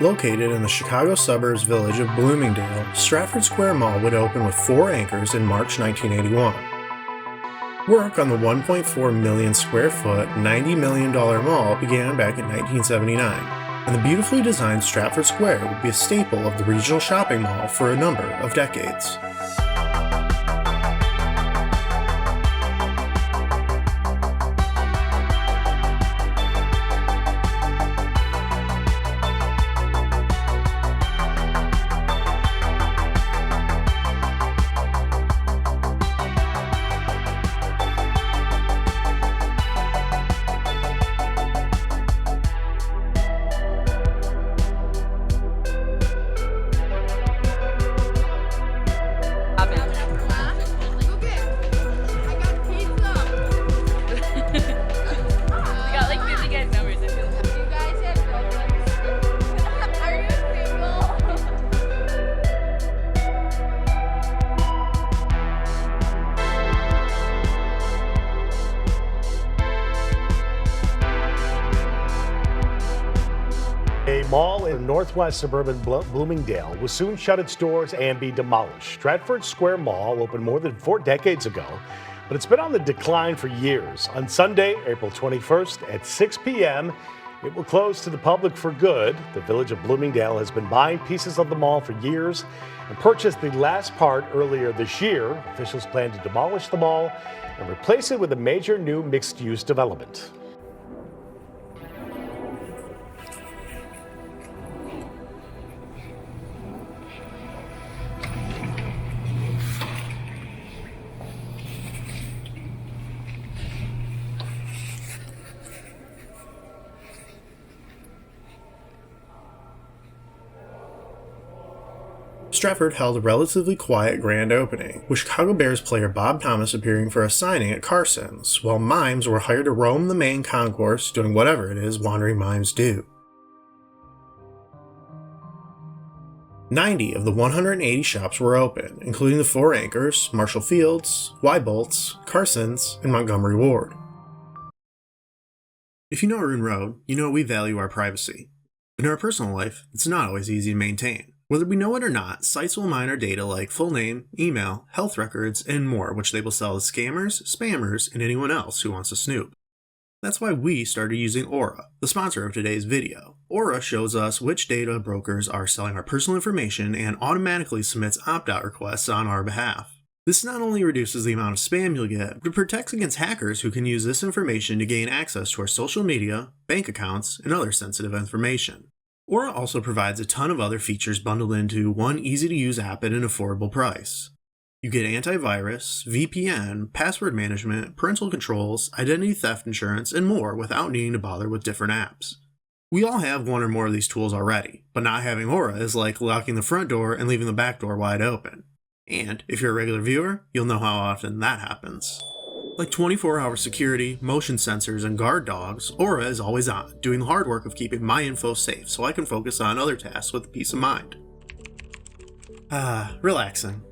Located in the Chicago suburbs village of Bloomingdale, Stratford Square Mall would open with 4 anchors in March 1981. Work on the 1.4 million square foot, $90 million mall began back in 1979, and the beautifully designed Stratford Square would be a staple of the regional shopping mall for a number of decades. A mall in northwest suburban Bloomingdale will soon shut its doors and be demolished. Stratford Square Mall opened more than 4 decades ago, but it's been on the decline for years. On Sunday, April 21st at 6 p.m., it will close to the public for good. The village of Bloomingdale has been buying pieces of the mall for years and purchased the last part earlier this year. Officials plan to demolish the mall and replace it with a major new mixed-use development. Stratford held a relatively quiet grand opening, with Chicago Bears player Bob Thomas appearing for a signing at Carson's, while mimes were hired to roam the main concourse doing whatever it is wandering mimes do. 90 of the 180 shops were open, including the 4 anchors, Marshall Field's, Weibolt's, Carson's, and Montgomery Ward. If you know Ruin Road, you know we value our privacy. But in our personal life, it's not always easy to maintain. Whether we know it or not, sites will mine our data like full name, email, health records, and more, which they will sell to scammers, spammers, and anyone else who wants to snoop. That's why we started using Aura, the sponsor of today's video. Aura shows us which data brokers are selling our personal information and automatically submits opt-out requests on our behalf. This not only reduces the amount of spam you'll get, but protects against hackers who can use this information to gain access to our social media, bank accounts, and other sensitive information. Aura also provides a ton of other features bundled into one easy-to-use app at an affordable price. You get antivirus, VPN, password management, parental controls, identity theft insurance, and more without needing to bother with different apps. We all have one or more of these tools already, but not having Aura is like locking the front door and leaving the back door wide open. And if you're a regular viewer, you'll know how often that happens. Like 24-hour security, motion sensors, and guard dogs, Aura is always on, doing the hard work of keeping my info safe so I can focus on other tasks with peace of mind. Relaxing.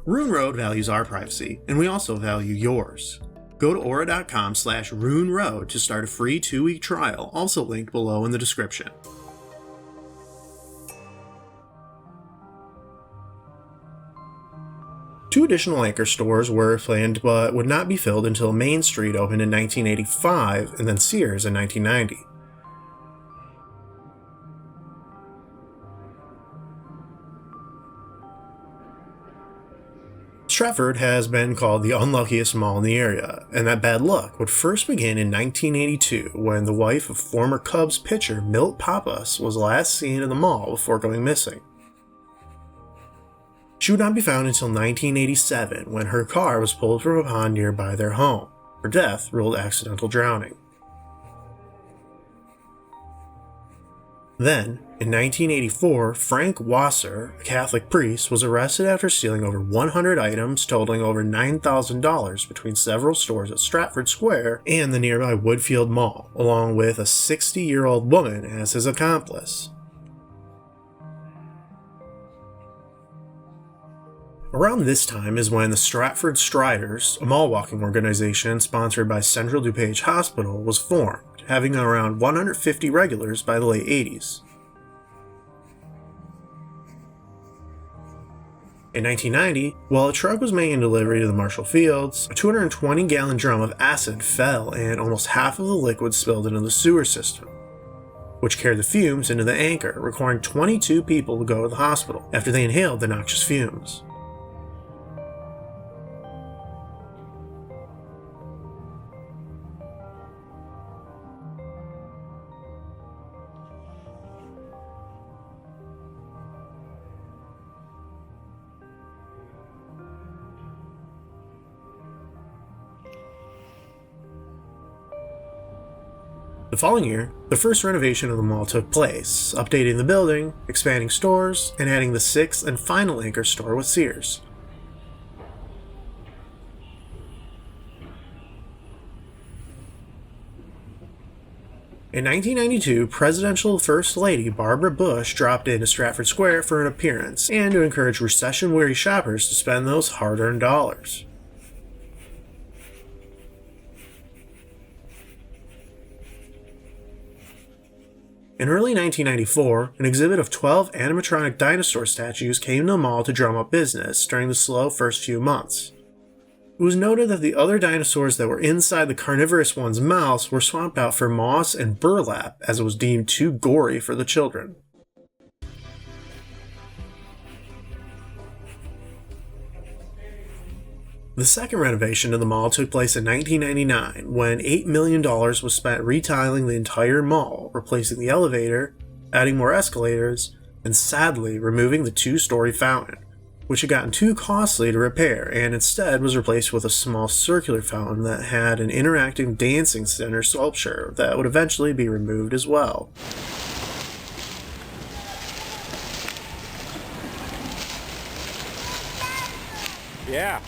Ruin Road values our privacy, and we also value yours. Go to aura.com/ruinroad to start a free 2-week trial, also linked below in the description. Two additional anchor stores were planned but would not be filled until Main Street opened in 1985 and then Sears in 1990. Stratford has been called the unluckiest mall in the area, and that bad luck would first begin in 1982 when the wife of former Cubs pitcher Milt Pappas was last seen in the mall before going missing. She would not be found until 1987 when her car was pulled from a pond nearby their home. Her death ruled accidental drowning. Then, in 1984, Frank Wasser, a Catholic priest, was arrested after stealing over 100 items totaling over $9,000 between several stores at Stratford Square and the nearby Woodfield Mall, along with a 60-year-old woman as his accomplice. Around this time is when the Stratford Striders, a mall walking organization sponsored by Central DuPage Hospital, was formed, having around 150 regulars by the late 80s. In 1990, while a truck was making delivery to the Marshall Fields, a 220-gallon drum of acid fell and almost half of the liquid spilled into the sewer system, which carried the fumes into the anchor, requiring 22 people to go to the hospital after they inhaled the noxious fumes. The following year, the first renovation of the mall took place, updating the building, expanding stores, and adding the sixth and final anchor store with Sears. In 1992, presidential First Lady Barbara Bush dropped into Stratford Square for an appearance and to encourage recession-weary shoppers to spend those hard-earned dollars. In early 1994, an exhibit of 12 animatronic dinosaur statues came to the mall to drum up business during the slow first few months. It was noted that the other dinosaurs that were inside the carnivorous one's mouths were swapped out for moss and burlap as it was deemed too gory for the children. The second renovation of the mall took place in 1999 when $8 million was spent retiling the entire mall, replacing the elevator, adding more escalators, and sadly removing the two-story fountain, which had gotten too costly to repair and instead was replaced with a small circular fountain that had an interactive dancing center sculpture that would eventually be removed as well. Yeah.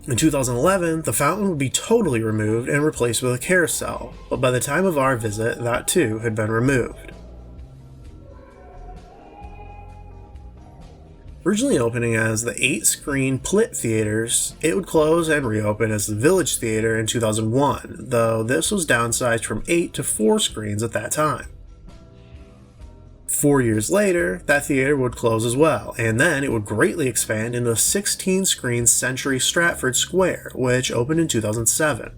In 2011, the fountain would be totally removed and replaced with a carousel, but by the time of our visit, that too had been removed. Originally opening as the 8-screen Plitt Theaters, it would close and reopen as the Village Theater in 2001, though this was downsized from 8 to 4 screens at that time. 4 years later, that theater would close as well, and then it would greatly expand into a 16-screen Century Stratford Square, which opened in 2007.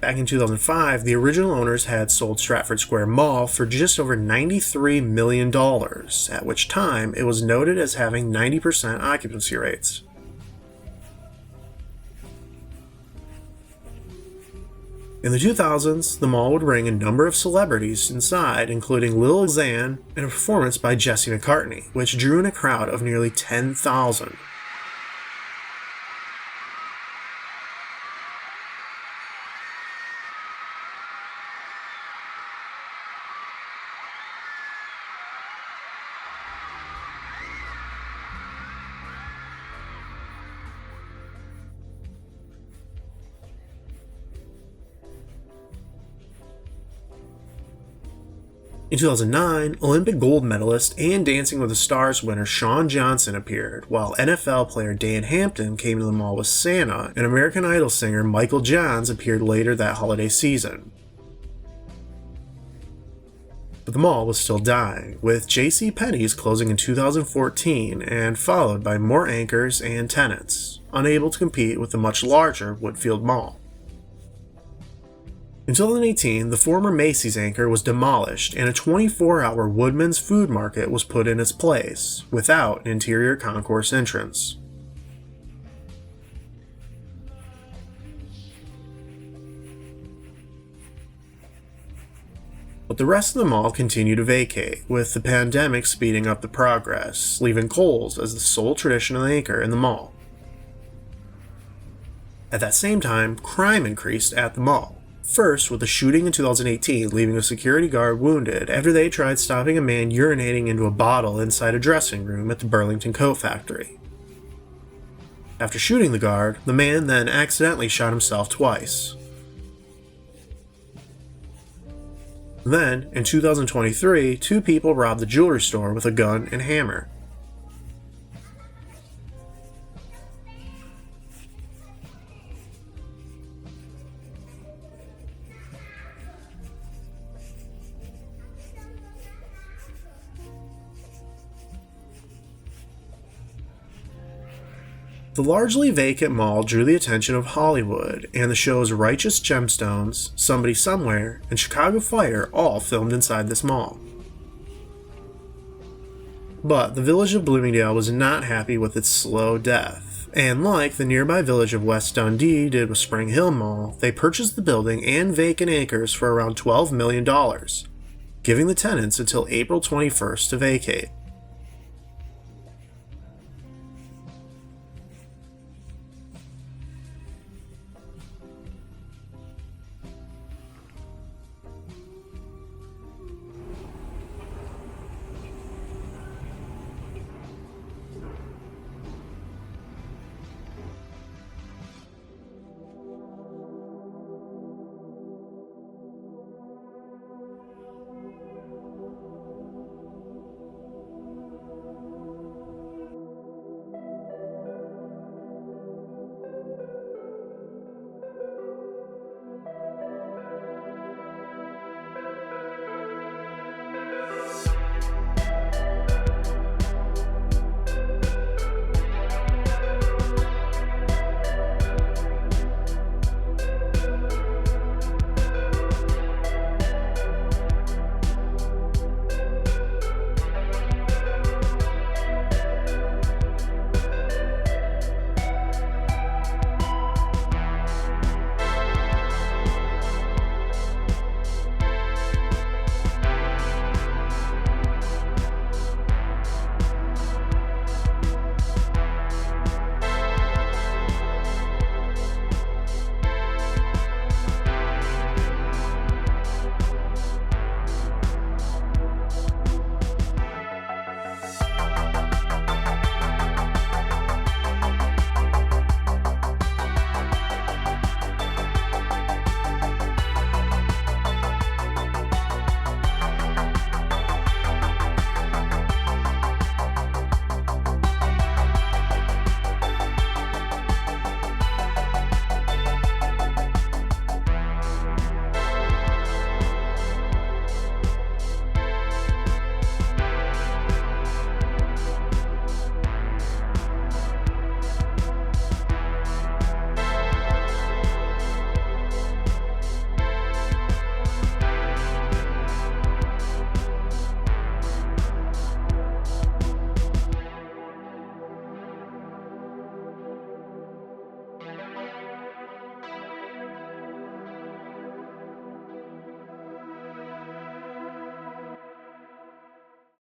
Back in 2005, the original owners had sold Stratford Square Mall for just over $93 million, at which time it was noted as having 90% occupancy rates. In the 2000s, the mall would bring a number of celebrities inside, including Lil Xan and a performance by Jesse McCartney, which drew in a crowd of nearly 10,000. In 2009, Olympic gold medalist and Dancing with the Stars winner Shawn Johnson appeared, while NFL player Dan Hampton came to the mall with Santa, and American Idol singer Michael Johns appeared later that holiday season. But the mall was still dying, with JCPenney's closing in 2014 and followed by more anchors and tenants, unable to compete with the much larger Woodfield Mall. In 2018, the former Macy's anchor was demolished and a 24-hour Woodman's Food Market was put in its place, without an interior concourse entrance. But the rest of the mall continued to vacate, with the pandemic speeding up the progress, leaving Kohl's as the sole traditional anchor in the mall. At that same time, crime increased at the mall. First, with a shooting in 2018 leaving a security guard wounded after they tried stopping a man urinating into a bottle inside a dressing room at the Burlington Coat Factory. After shooting the guard, the man then accidentally shot himself twice. Then, in 2023, 2 people robbed the jewelry store with a gun and hammer. The largely vacant mall drew the attention of Hollywood, and the shows Righteous Gemstones, Somebody Somewhere, and Chicago Fire all filmed inside this mall. But the village of Bloomingdale was not happy with its slow death, and like the nearby village of West Dundee did with Spring Hill Mall, they purchased the building and vacant acres for around $12 million, giving the tenants until April 21st to vacate.